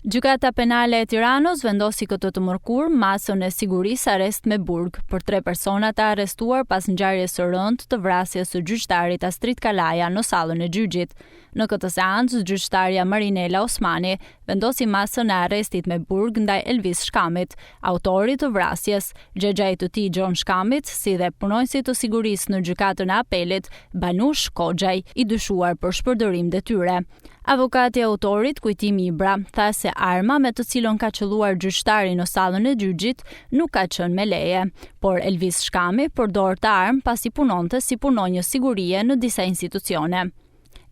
Gjykata penale e Tiranës vendosi këtë të mërkur masën e sigurisë arrest me burg për 3 persona të arrestuar pas ngjarjes së rëndë të vrasjes së gjyqtarit Astrid Kalaja në sallën e gjyqit. Në këtë seancë, gjyqtarja Marinela Osmani vendosi masën e arrestit me burg ndaj Elvis Shkamit, autorit të vrasjes, xhexhai të tij John Shkamit, si dhe punonësit të sigurisë në gjykatën e apelit Banush Koxhaj, i dyshuar për shpërdorim detyre. Avokati i autorit, Kujtimi Ibra, tha se arma me të cilën ka qelluar gjyqtari në sallën e gjyqit nuk ka qenë me leje, por Elvis Shkami përdor të armë pasi punonte si punonjës sigurie në disa institucione.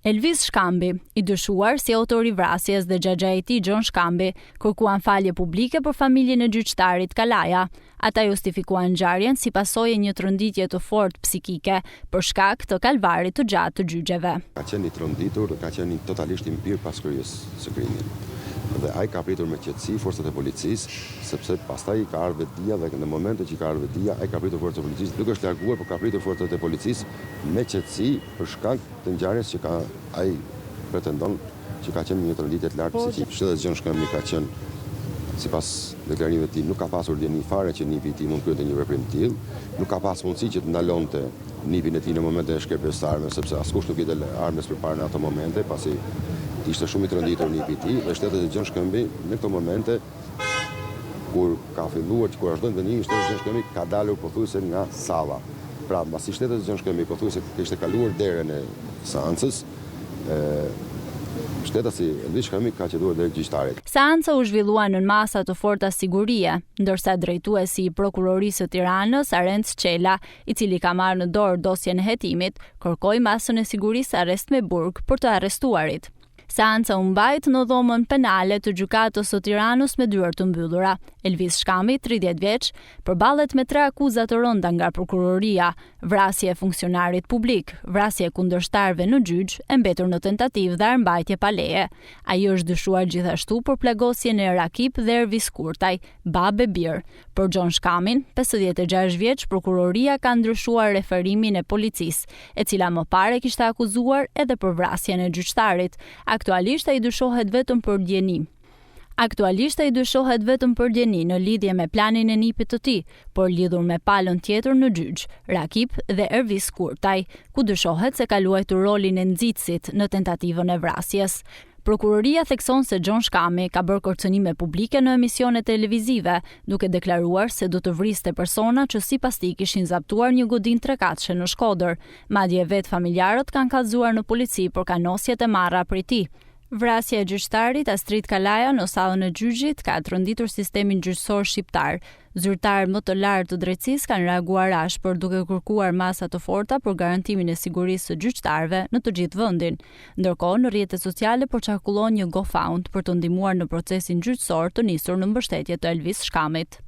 Elvis Shkambi, i dyshuar si autori vrasjes dhe xhaxhai i tij John Shkambi, kërkuan falje publike për familjen e gjyqtarit Kalaja. Ata justifikuan ngjarjen si pasojë e një tronditje të fortë psikike për shkak të kalvarit të gjatë të gjyqeve. Ka qenë i tronditur, ka qenë totalisht i mpir pas kryes së krimit. Dhe ai ka pritur me qetësi forcat e policisë, sepse pastaj ka ardhur vetia dhe në momentin që ka ardhur vetia, ai ka pritur forcat e policisë, duke është larguar, por ka pritur forcat e policisë me qetësi për shkak të ngjarjes që ai pretendon që ka qenë një tronditje të lartë psikike. Shtetet John Shkambi ka qenë, sipas deklarimeve të tij, nuk ka pasur djeni fare që nipi i tij mund kryente një veprim të tillë, nuk ka pas mundësi që të ndalonte nipin e tij në momentin e shkeljes së armës, sepse askush nuk i del armës përpara në ato momente, pasi ishte shumë i tronditur nipi i tij dhe shtetet e John Shkambi në këto momente kur ka filluar, kur është dhënë vendimi, shteti i John Shkambi ka dalur pothuajse nga salla. Pra, mbasi shtetet e John Shkambi pothuajse kishte kaluar derën e seancës, shtetasi Elvis Shkambi ka qelluar drejt gjyqtarit. Seanca u zhvillua në masa të forta sigurie, ndërsa drejtuesi i prokurorisë së Tiranës, Arenc Çela, i cili ka marrë në dorë dosjen e hetimit, kërkoi masën e sigurisë arrest me burg për të arrestuarit. Seanca u mbajt në dhomën penale të gjykatës së Tiranës me dyert të mbyllura. Elvis Shkambi, 30 vjeç, përballet me 3 akuza të rënda nga prokuroria: vrasje e funksionarit publik, vrasje kundërshtarëve në gjyq, e mbetur në tentativë dhe armbajtje pa leje. Ai është dyshuar gjithashtu për plagosjen e Rakip dhe Ervis Kurtaj, babë e bir. Për John Shkamin, 56 vjeç, prokuroria ka ndryshuar referimin e policisë, e cila më parë kishte akuzuar edhe për vrasjen e gjyqtarit. Aktualisht ai dyshohet vetëm për djeni në lidhje me planin e nipit të tij, por lidhur me palën tjetër në gjyq, Rakip dhe Ervis Kurtaj, ku dyshohet se ka luajtur rolin e nxitësit në tentativën e vrasjes. Prokuroria thekson se John Shkami ka bërë kërcënime publike në emisione televizive, duke deklaruar se do të vriste persona që sipas tij kishin zaptuar një godinë trekatëshe në Shkodër. Madje vetë familjarët kanë kallëzuar në polici për kanosjet e marra prej tij. Vrasja e gjyqtarit Astrid Kalaja në sallën e gjyqit ka tronditur sistemin gjyqësor shqiptar. Zyrtarët më të lartë të drejtësisë kanë reaguar ashpër duke kërkuar masa të forta për garantimin e sigurisë së gjyqtarëve në të gjithë vendin. Ndërkohë, në rrjetet sociale po çarkullon një GoFund për të ndihmuar në procesin gjyqësor të nisur në mbështetje të Elvis Shkamit.